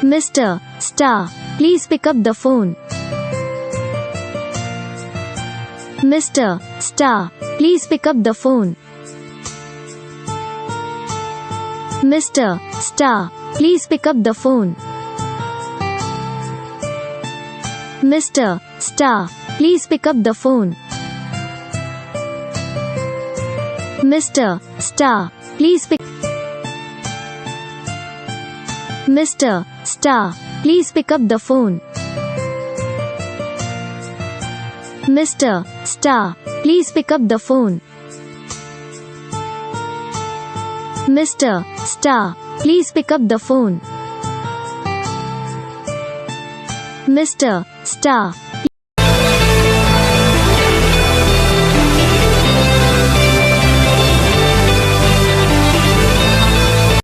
Mr. Star, please pick up the phone. Mr. Star, please pick up the phone. Mr. Star, please pick up the phone. Mr. Star, please pick up the phone. Mr. Star, please pick. Mr. Star, please pick up the phone. Mr. Star, please pick up the phone. Mr. Star, please pick up the phone. Mr. Star,